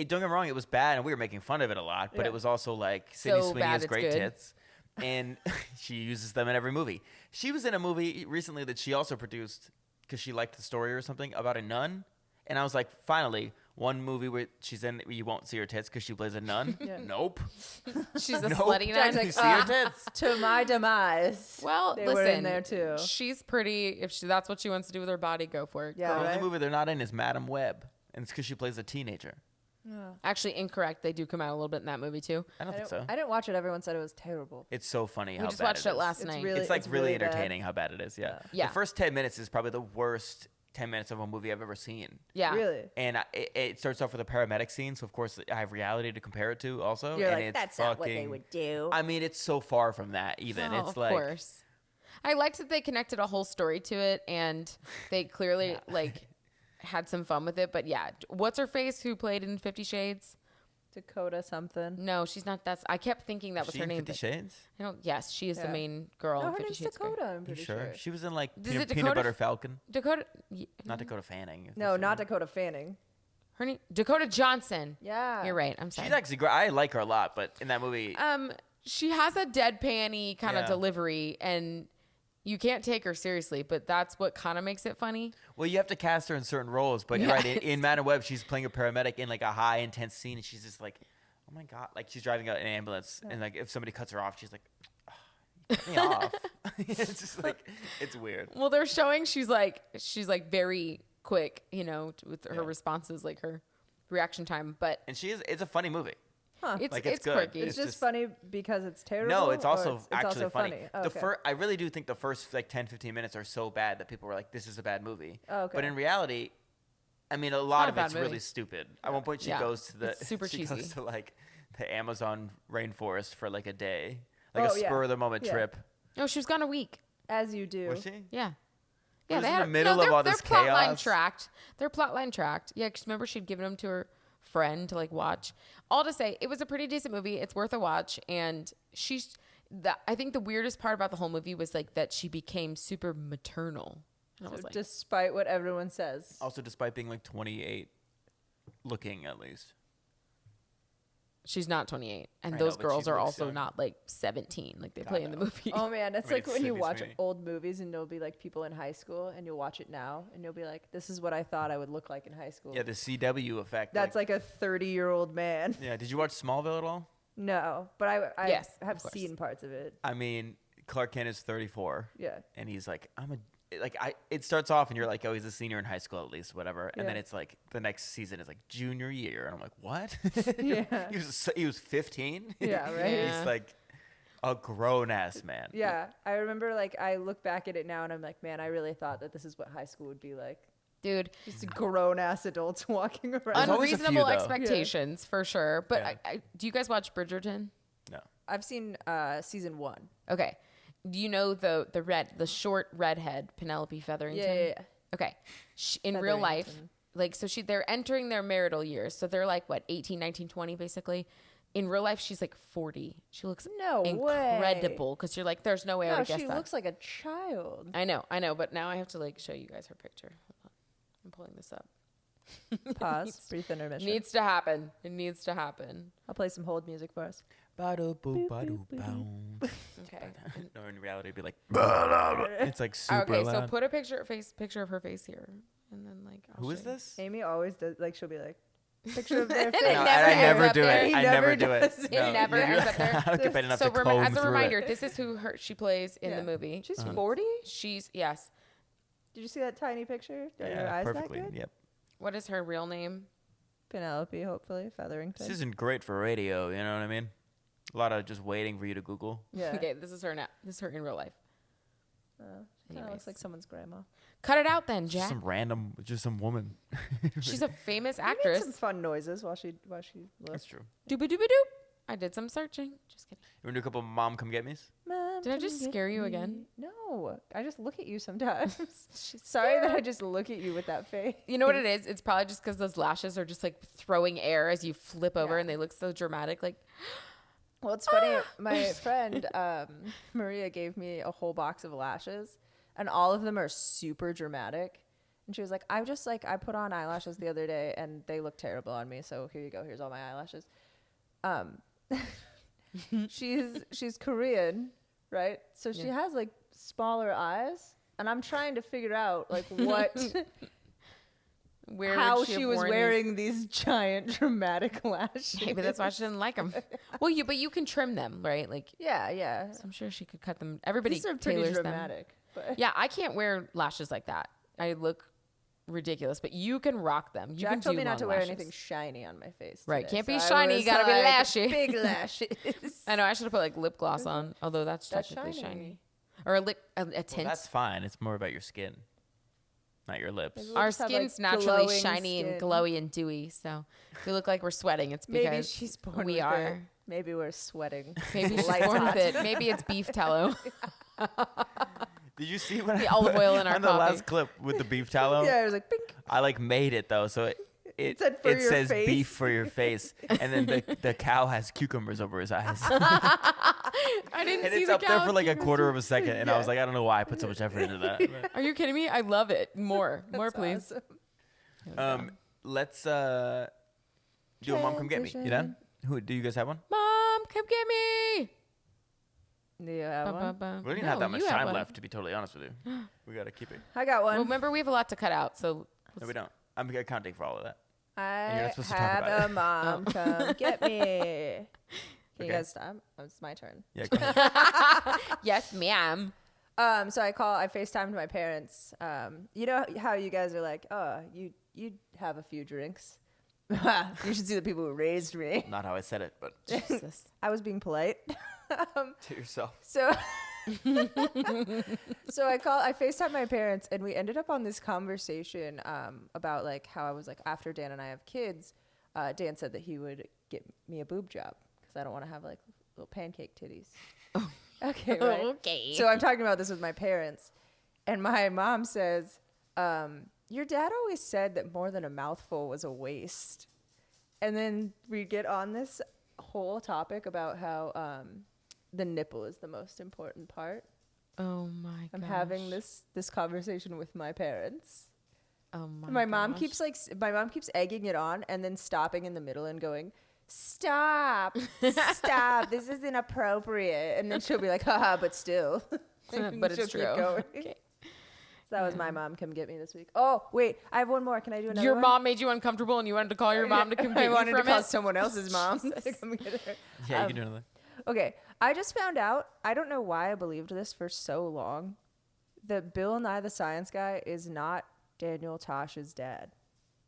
don't get me wrong, it was bad and we were making fun of it a lot, but Yeah. it was also like Sydney So Sweeney bad has it's great good. tits. And she uses them in every movie. She was in a movie recently that she also produced because she liked the story or something about a nun. And I was like, finally, one movie where she's in you won't see her tits because she plays a nun. Yeah. Nope. She's a Nope. slutty Jack's nun. You see her tits. To my demise. Well, They listen, were in there too. she's pretty. If that's what she wants to do with her body, go for it. Yeah, The girl. only right? movie they're not in is Madam Web. And it's because she plays a teenager. Actually, incorrect. They do come out a little bit in that movie too. I don't think so. I didn't watch it. Everyone said it was terrible. It's so funny how We just bad watched it is. last It's night. really- It's like really bad. entertaining how bad it is. Yeah. Yeah. The first 10 minutes is probably the worst 10 minutes of a movie I've ever seen. Yeah. Really? And it starts off with a paramedic scene, so of course I have reality to compare it to also. You're and like, it's that's not what they would do. I mean, it's so far from that even. Oh, It's of like course. I liked that they connected a whole story to it, and they clearly like had some fun with it. But yeah, what's her face who played in 50 Shades? Dakota something. No, she's not. I kept thinking that was she her in name. 50 but Shades? I don't. Yes, she is the Yeah. main girl No, in her 50 name's Shades. Dakota, I'm You pretty sure? sure. She was in like Is Peanut, it Peanut Dakota Butter Falcon. Dakota. Not Dakota Fanning. No, not Dakota Fanning. Her name Dakota Johnson. Yeah. You're right. I'm sorry. She's actually great. I like her a lot, but in that movie, She has a deadpan-y kind of Yeah. delivery, and you can't take her seriously, but that's what kind of makes it funny. well, you have to cast her in certain roles. But you're right. In Man and Web, she's playing a paramedic in like a high intense scene, and she's just like, oh my god, like she's driving an ambulance, and like if somebody cuts her off, she's like, oh, you cut me off. It's just like it's weird. Well, they're showing she's like very quick, with her Yeah. responses, like her reaction time. But And it's a funny movie. Huh. it's Like, it's good. quirky. It's just funny because it's terrible. No, it's or also it's actually also funny. Oh, okay. I really do think the first like 10, 15 minutes are so bad that people were like, this is a bad movie. Oh, okay. But in reality, I mean, a not lot a of bad it's movie. really stupid. At one point, she Yeah. goes to the It's super she cheesy. goes to like the Amazon rainforest for like a day, like Oh, a yeah. spur of the moment Yeah. trip. Oh, she was gone a week. As you do. Was she? Yeah. But Yeah, it's they in had the middle of all this their plotline chaos. tracked. Their plotline tracked. Yeah, because remember she'd given them to her friend to like watch. All to say, it was a pretty decent movie. It's worth a watch. And I think the weirdest part about the whole movie was like that she became super maternal. And I was like, Despite what everyone says. Also, despite being like 28, looking at least. she's not 28, and I know, those but girls she are looks also young. not like 17, like they God, play in the no. movie. Oh man, it's I mean, like it's when you Sydney watch Sweeney. old movies and there'll be like people in high school and you'll watch it now and you'll be like, this is what I thought I would look like in high school. Yeah, the CW effect. That's like a 30-year-old man. Yeah, did you watch Smallville at all? No, but I Yes, have of course. seen parts of it. I mean, Clark Kent is 34. Yeah. And he's like, it starts off and you're like, oh, he's a senior in high school at least, whatever. And then Yeah. it's like the next season is like junior year. And I'm like, what? Yeah. he was 15. Yeah, right? Yeah. He's like a grown ass man. Yeah, I remember like I look back at it now and I'm like, man, I really thought that this is what high school would be like. Dude, Just grown ass adults walking around. There's always a few, unreasonable though. expectations for sure. But Yeah. do you guys watch Bridgerton? No. I've seen season 1. Okay. Do you know the short redhead Penelope Featherington? Yeah. Okay. In real life, Featherington. they're entering their marital years. So they're like, what, 18, 19, 20, basically. In real life, she's like 40. She looks No way. incredible. Because you're like, there's no way I No, would guess she that. looks like a child. I know. But now I have to like show you guys her picture. Hold on. I'm pulling this up. Pause. Brief intermission. Needs to happen. It needs to happen. I'll play some hold music for us. Okay. No, in reality, it'd be like, it's like super Okay, so loud. put a picture of her face here. And then like I'll Who is show you. this? Amy always does, like, she'll be like, picture of their face. it No, never I ends never up do there. it. He I never never do it. does. It No, never you're- ends up there. I don't get paid enough So to comb as a through reminder, it. this is who she plays in Yeah. the movie. She's 40? She's yes. Did you see that tiny picture? Are your Yeah, eyes perfectly. that good? Yep. What is her real name? Penelope, hopefully. Featherington. This isn't great for radio. You know what I mean? A lot of just waiting for you to Google. Yeah. Okay, this is her now. This is her in real life. Kind of Anyways. looks like someood's grandma. Cut it out then, Just Jack. just some woman. She's a famous She made actress. some fun noises while she That's looked. true. Dooba dooba doop. I did some searching. Just kidding. You want to do a couple Mom Come Get Me's? Mom, Did I come just get scare you me. again? No, I just look at you sometimes. Sorry that I just look at you with that face. You know what it is? It's probably just because those lashes are just like throwing air as you flip over Yeah. and they look so dramatic. Like, Well, it's funny. My friend Maria gave me a whole box of lashes, and all of them are super dramatic. And she was like, I put on eyelashes the other day, and they look terrible on me. So here you go. Here's all my eyelashes. She's Korean, right? So she has like smaller eyes, and I'm trying to figure out like what. where how would she have was worn wearing these giant dramatic lashes. these? Maybe that's why she didn't like them. Well, but you can trim them, right? Like, Yeah. so I'm sure she could cut them. Everybody These are pretty tailors them. dramatic. But Yeah, I can't wear lashes like that. I look ridiculous, but you can rock them. You Jack can told do me not to long wear lashes. anything shiny on my face. Right, today, can't be so I shiny, was gotta be like, lashy. Big lashes. I know I should have put like lip gloss on, although that's That's technically shiny. shiny. Or a Well, tint. that's fine. It's more about your skin. not your lips. Maybe we'll Our just have, skin's like, naturally glowing shiny and skin. glowy and dewy, so if we look like we're sweating, it's because Maybe she's born we with are. it. Maybe we're sweating. Maybe she's Lights born with hot. it. Maybe it's beef tallow. Did you see what The olive oil in our on the coffee. last clip with the beef tallow? Yeah, it was like pink. I like made it though, so it said for your says face. beef for your face, and then the cow has cucumbers over his eyes, I didn't and see it's the up there cow. for like a quarter of a second, and I was like, I don't know why I put so much effort into that. Are you kidding me? I love it. More, That's please. awesome. Let's do a mom come get me. You done? Who do you guys have one? Mom, come get me. Do you have one? We don't even have that much time left, to be totally honest with you. We gotta keep it. I got one. Well, remember, we have a lot to cut out, so No, we don't. I'm accounting for all of that. you're I not supposed to talk have about a it. mom come get me. Can you Okay. guys stop? Oh, it's my turn. Yeah. Go ahead. yes, ma'am. So I FaceTimed my parents. You know how you guys are like, oh, you have a few drinks. You should see the people who raised me. Not how I said it, but Jesus. I was being polite. to yourself. So so I FaceTimed my parents, and we ended up on this conversation about like how I was like, after Dan and I have kids, Dan said that he would get me a boob job because I don't want to have like little pancake titties. Okay, right. Okay. So I'm talking about this with my parents, and my mom says, your dad always said that more than a mouthful was a waste. And then we get on this whole topic about how the nipple is the most important part. Oh my god. I'm having this conversation with my parents. Oh my. My mom gosh. keeps egging it on and then stopping in the middle and going, "Stop. Stop. This is inappropriate." And then she'll be like, "Haha, but still." And But she'll it's keep true. going. Okay. So that was my mom come get me this week. Oh, wait, I have one more. Can I do another Your one? mom made you uncomfortable, and you wanted to call your mom to come get I you wanted to from call it. someone else's mom to come get her. Yeah, you can do another. Okay, I just found out, I don't know why I believed this for so long, that Bill Nye the Science Guy is not Daniel Tosh's dad.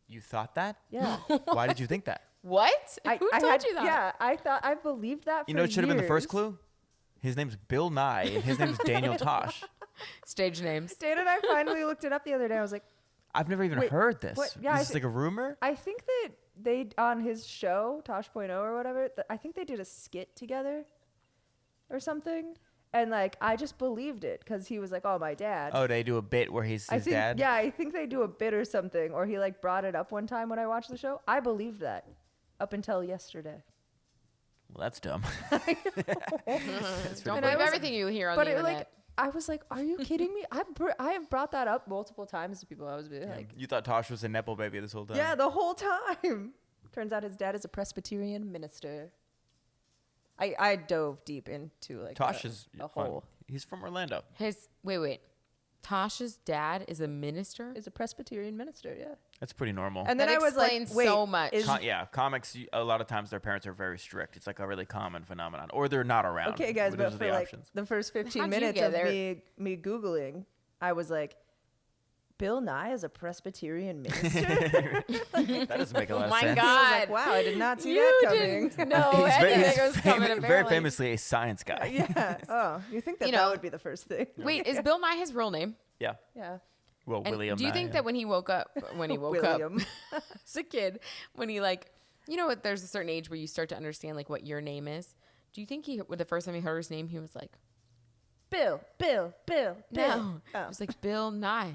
You thought that? Yeah. Why did you think that? What? Who told you that? Yeah, I believed that for You know, it should have been the first years. clue. His name's Bill Nye, and his name's Daniel Tosh. Stage names. Dan and I finally looked it up the other day. I was like, I've never even Wait, heard this. what? Yeah, Is I this like a rumor? I think that they, on his show, Tosh.0 or whatever, I think they did a skit together or something. And, like, I just believed it because he was like, oh, my dad. Oh, they do a bit where he's I his think, dad? Yeah, I think they do a bit or something. Or he, like, brought it up one time when I watched the show. I believed that up until yesterday. Well, that's dumb. Don't And I believe was- everything you hear on But the it, internet. like, I was like, are you kidding me? I have brought that up multiple times to people. I was like, You thought Tosh was a Nepo baby this whole time. yeah, the whole time. Turns out his dad is a Presbyterian minister. I dove deep into like Tosh is a fun. whole He's from Orlando. Wait. Tosh's dad is a minister? is a Presbyterian minister, yeah. That's pretty normal. And then That I was like, explains wait, so much. is- Yeah, comics, a lot of times their parents are very strict. It's like a really common phenomenon. Or they're not around. okay, guys, Those but are for the like options. the first 15 How'd you minutes get of there? me Googling, I was like, Bill Nye is a Presbyterian minister? That doesn't make a lot Oh of my sense. God. I was like, wow, I did not see You that coming. didn't know He's anything was coming, very apparently. famously a science guy. Yeah. Oh, you think that You that know- would be the first thing? Wait, is Bill Nye his real name? Yeah. Yeah. Well, And William do you Nye, think yeah. that when he woke up, William. as a kid, when he like, you know what, there's a certain age where you start to understand like what your name is. Do you think when the first time he heard his name, he was like, Bill. no, Oh. it was like Bill Nye,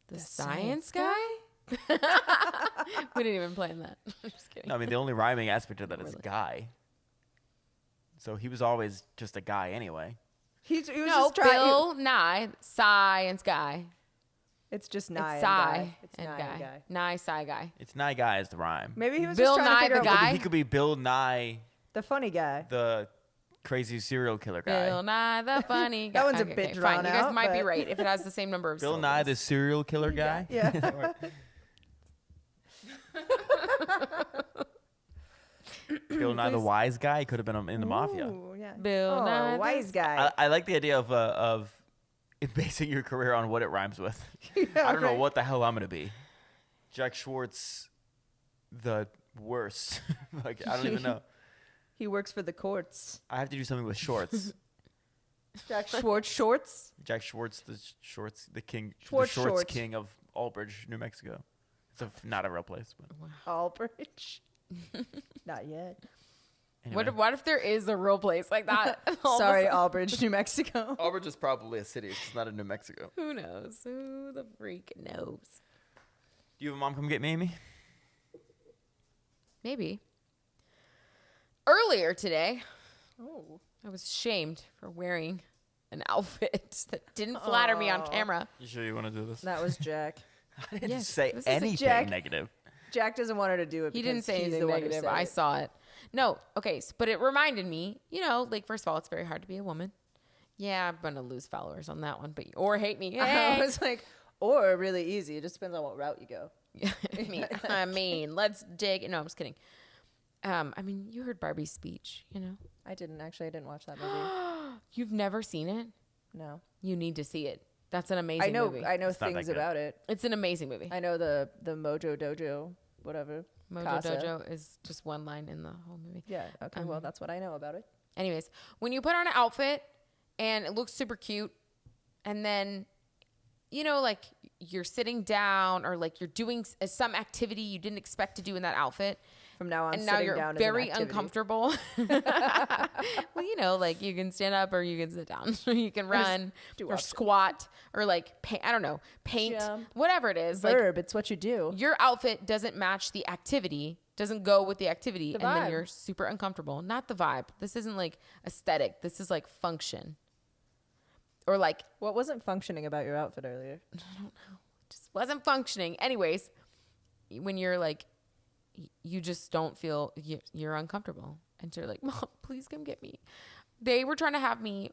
the science guy? We didn't even plan that. I'm just kidding. No, I mean, the only rhyming aspect of that is guy. So he was always just a guy anyway. He was No, just trying. Bill Nye, science guy. It's just Nye It's and Sci Guy. It's and Nye and Guy. Nye, Sci guy. It's Nye Guy is the rhyme. Maybe he was Bill just trying Nye, to figure the out guy? He could be Bill Nye, the funny guy. the crazy serial killer guy. Bill Nye, the funny guy. That one's a bit fine. drawn You guys out, might be but- right if it has the same number of Bill Nye, the syllables. serial killer guy. Yeah. Bill Nye, the Please. wise guy. He could have been in the mafia. Ooh, yeah. Bill Nye, the wise guy. I like the idea of basing your career on what it rhymes with. I don't know right. what the hell I'm gonna be. Jack Schwartz, the worst. Like I don't even know. He works for the courts. I have to do something with shorts. Jack Schwartz shorts. Jack Schwartz, the king, Schwartz the shorts shorts. king of Albridge, New Mexico. It's not a real place, but Albridge. Not yet. anyway. What if there is a real place like that? All of a Sorry, sudden- Albridge, New Mexico. Albridge is probably a city. It's just not in New Mexico. Who knows? Who the freak knows? Do you have a mom come get me, Amy? Maybe. Earlier today, Oh. I was shamed for wearing an outfit that didn't flatter me on Aw. camera. You sure you want to do this? That was Jack. I didn't Yes, say this is a anything Jack. negative. Jack doesn't want her to do it. He because didn't say he's anything the one who negative. said I it. saw it. No, okay, but it reminded me, like, first of all, it's very hard to be a woman. Yeah, I'm going to lose followers on that one, or hate me. I Hey. was like, or really easy. It just depends on what route you go. I mean, let's dig. No, I'm just kidding. You heard Barbie's speech, I didn't actually. I didn't watch that movie. You've never seen it? No. You need to see it. That's an amazing I know. movie. I know It's not that things good. about it. It's an amazing movie. I know the Mojo Dojo, whatever. Mojo Casa. Dojo is just one line in the whole movie. Yeah. Okay. Well, that's what I know about it. Anyways, when you put on an outfit and it looks super cute, and then, like you're sitting down or like you're doing some activity you didn't expect to do in that outfit, From now on, and now sitting you're down is an very activity. uncomfortable. Well, like you can stand up or you can sit down, or you can run do or options. squat or like paint, Jump. whatever it is. Like Verb. It's what you do. your outfit doesn't match the activity, doesn't go with the activity, The and then vibe. you're super uncomfortable. Not the vibe. This isn't like aesthetic. This is like function. Or like What wasn't functioning about your outfit earlier? just wasn't functioning. Anyways, when you're like, you just don't feel you're uncomfortable, and you're like, Mom, please come get me. They were trying to have me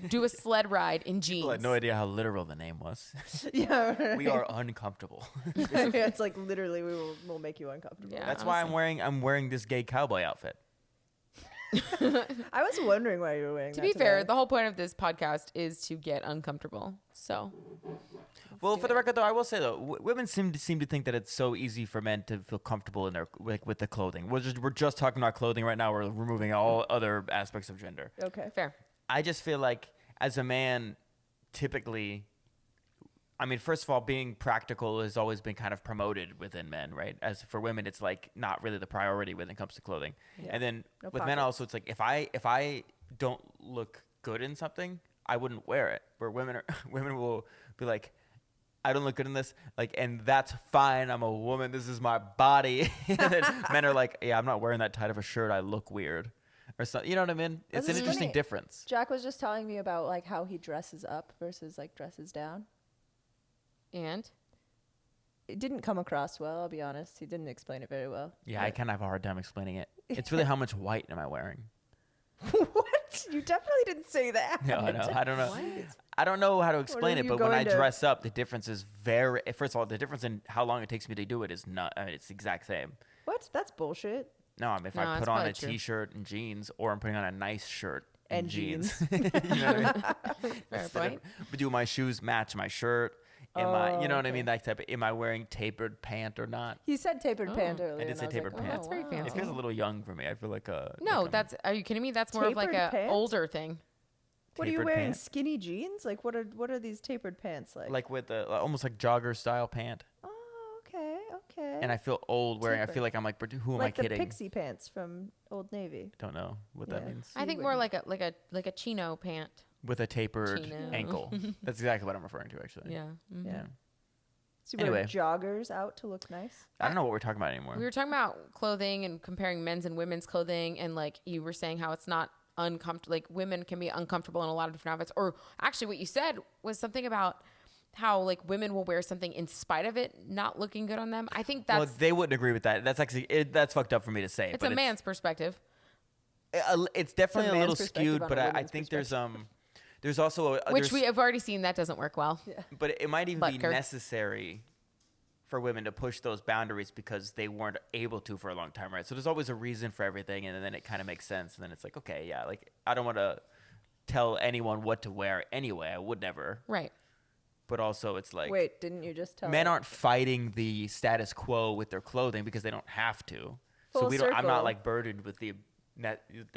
do a sled ride in jeans. People had no idea how literal the name was. Yeah. Right. We are uncomfortable. It's like literally, we'll make you uncomfortable. Yeah. That's why I'm wearing this gay cowboy outfit. I was wondering why you were wearing To that be fair, today. the whole point of this podcast is to get uncomfortable. So Well, for the record, though, I will say though, women seem to think that it's so easy for men to feel comfortable in their with the clothing. We're just talking about clothing right now. We're removing all other aspects of gender. Okay. fair. I just feel like as a man, typically, first of all, being practical has always been kind of promoted within men, right? As for women, it's like not really the priority when it comes to clothing. Yeah. And then No with men pockets. also, it's like if I don't look good in something, I wouldn't wear it. Where women will be like, I don't look good in this, like, and that's fine. I'm a woman. This is my body. And then men are like, yeah, I'm not wearing that tight of a shirt. I look weird, or something. You know what I mean? It's an That's interesting funny. difference. Jack was just telling me about like how he dresses up versus like dresses down. And It didn't come across well, I'll be honest. He didn't explain it very well. Yeah, I kind of have a hard time explaining it. It's really how much white am I wearing? What? You definitely didn't say that. No, I know. I don't know. What? I don't know how to explain are it, you but when I going to- dress up, the difference is very. First of all, the difference in how long it takes me to do it is not. It's the exact same. What? That's bullshit. No, if No, I that's put on probably a true. T-shirt and jeans, or I'm putting on a nice shirt And jeans. You know what I mean? fair Instead point. of- do my shoes match my shirt? Am I? You know what I okay. mean? That type. Am I wearing tapered pant or not? He said tapered Oh. pant earlier. I did and say was tapered like, pants. That's very wow. fancy. It feels a little young for me. I feel like No, like that's. Are you kidding me? That's more of like a Tapered pants? older thing. What are you tapered wearing? pant. Skinny jeans? Like what are these tapered pants like? like with a almost like jogger style pant. Oh, okay, okay. And I feel old wearing. I Tapered. feel like I'm like, but who am like I the kidding? pixie pants from Old Navy. Don't know what that Yeah. means. I You think more wouldn't. like a chino pant. With a tapered Chino. ankle. That's exactly what I'm referring to, actually. Yeah. Mhm. Yeah. Yeah. So you wear Anyway. joggers out to look nice. I don't know what we're talking about anymore. We were talking about clothing and comparing men's and women's clothing, and like you were saying how it's not uncomfortable. Like women can be uncomfortable in a lot of different outfits. Or actually, what you said was something about how like women will wear something in spite of it not looking good on them. I think Well, that's they wouldn't agree with that. That's actually that's fucked up for me to say. it's but a man's perspective. It's definitely a man's little perspective skewed, on but a I woman's think there's also Which there's, we have already seen that doesn't work well. but it might even be Butker. necessary for women to push those boundaries because they weren't able to for a long time, right? So there's always a reason for everything, and then it kind of makes sense, and then it's like, okay, yeah, like I don't want to tell anyone what to wear anyway. I would never, Right. but also it's like Wait, didn't you just tell men me? aren't fighting the status quo with their clothing because they don't have to. So Full we don't. I'm circle. not like burdened with the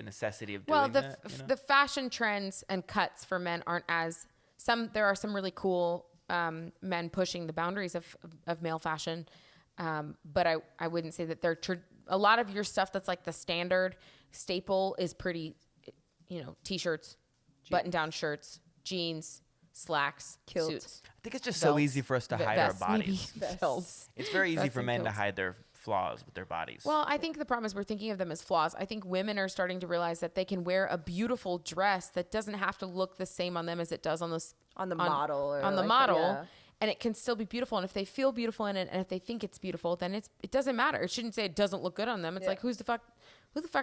necessity of doing Well, that. You know? the fashion trends and cuts for men aren't as some. There are some really cool men pushing the boundaries of male fashion. But I wouldn't say that they're a lot of your stuff that's like the standard staple is pretty, t-shirts, button-down shirts, jeans, slacks, Kilts. suits. I think it's just so Belts. easy for us to hide Vests, our bodies. maybe. Belts. It's very easy Vests for and men to kilts. hide their flaws with their bodies. Well, I think the problem is we're thinking of them as flaws. I think women are starting to realize that they can wear a beautiful dress that doesn't have to look the same on them as it does on the model or on the like model. yeah. And it can still be beautiful. And if they feel beautiful in it, and if they think it's beautiful, then it doesn't matter. It shouldn't say it doesn't look good on them. It's like, who the fuck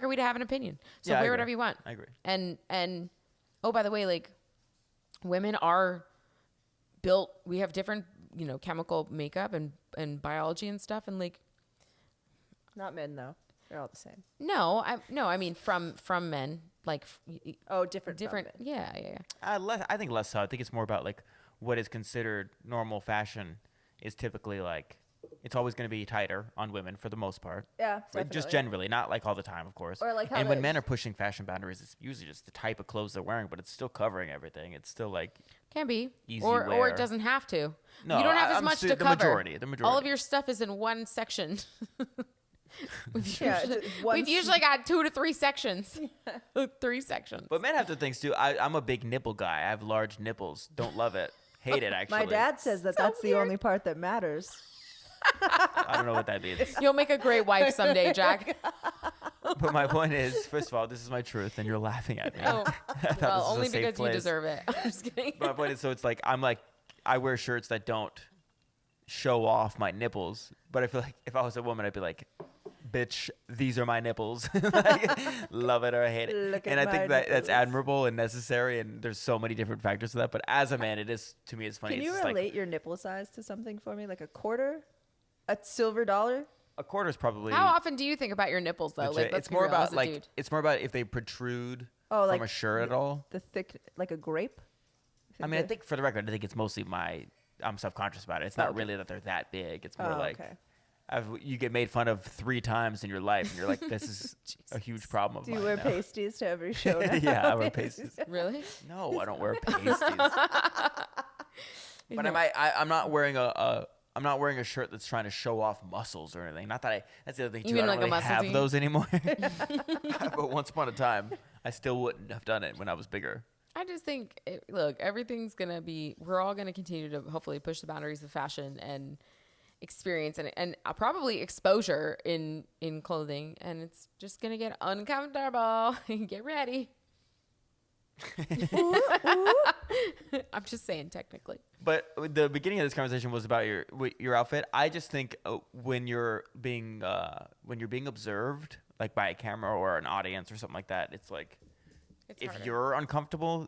are we to have an opinion? So Yeah, I wear agree. whatever you want. I agree. And oh, by the way, like women are built, we have different, chemical makeup and biology and stuff. And like, Not men though. They're all the same. I mean from men, like Oh, different. Yeah. I think less so. I think it's more about like what is considered normal fashion is typically like it's always going to be tighter on women for the most part. Yeah, Just definitely. generally, not like all the time, of course. Or like how and when they- men are pushing fashion boundaries, it's usually just the type of clothes they're wearing, but it's still covering everything. It's still like Can be. Easy or wear. it doesn't have to. No, you don't have as I'm much su- to the cover. majority. All of your stuff is in one section. Yeah, it's one We've usually got 2 to 3 sections. 3 sections. But men have to think too. I'm a big nipple guy. I have large nipples. Don't love it. Hate it actually. My dad says that that's the only part that matters. I don't know what that means. You'll make a great wife someday, Jack. But my point is, first of all, this is my truth, and you're laughing at me. Oh, I thought well, this was a only safe because you place. deserve it. I'm just kidding. But my point is, so it's like I wear shirts that don't show off my nipples. But I feel like if I was a woman, I'd be like, bitch, these are my nipples. Like, love it or hate it. Look And at I think my that that's nipples. admirable and necessary. And there's so many different factors to that. But as a man, it is, to me, it's funny. Can It's you just relate like your nipple size to something for me? Like a quarter? A silver dollar? a quarter is probably. How often do you think about your nipples, though? legit. Like, let's It's be more real, as about a like dude. it's more about if they protrude Oh, from like a shirt at all. The thick, like a grape? I mean, I think for the record, I think it's mostly I'm self-conscious about it. It's not Okay. really that they're that big. It's more Oh, like okay. you get made fun of 3 times in your life, and you're like, this is a huge problem of Do you mine wear now. pasties to every show now? Yeah, I wear pasties. Really? No, I don't wear pasties. But I'm not wearing I'm not wearing a shirt that's trying to show off muscles or anything. Not that that's the other thing You too. mean I like a don't really muscle have tee? those anymore. But once upon a time, I still wouldn't have done it when I was bigger. I just think, look, everything's going to be, we're all going to continue to hopefully push the boundaries of fashion and experience and probably exposure in clothing. And it's just going to get uncomfortable. Get ready. I'm just saying technically. But the beginning of this conversation was about your outfit. I just think when you're being observed, like by a camera or an audience or something like that, it's like It's if harder. you're uncomfortable,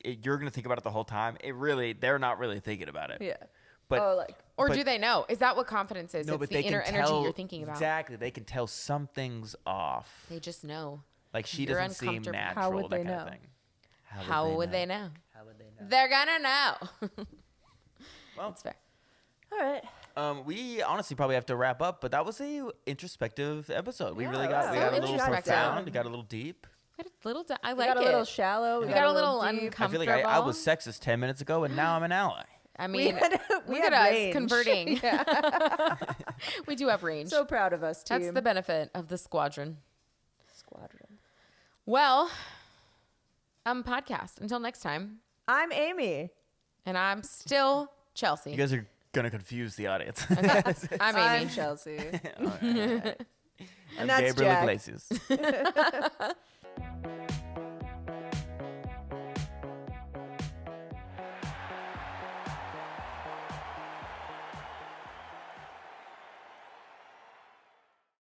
you're gonna think about it the whole time. They're not really thinking about it. Yeah. But Oh, like Or but- do they know? Is that what confidence is? No, It's but the they inner can energy tell you're thinking about. exactly. They can tell something's off. They just know. Like she You're doesn't seem uncomfortable. natural. How would that they kind of know? thing. How would they know? How would they know? They're gonna know. Well, That's fair. all right. We honestly probably have to wrap up, but that was a introspective episode. We Yeah, really it got was. we got a So little introspective. profound, we got a little deep. Got a little. I We like got a it. little shallow. We got a little deep. uncomfortable. I feel like I was sexist 10 minutes ago, and now I'm an ally. I mean, we look had at us range. converting. We do have range. So proud of us, team. That's the benefit of the squadron. Squadron. Well, podcast. Until next time. I'm Amy. And I'm still Chelsea. You guys are gonna confuse the audience. I'm Amy. I'm Chelsea. I'm And that's Gabriel Jack. Iglesias.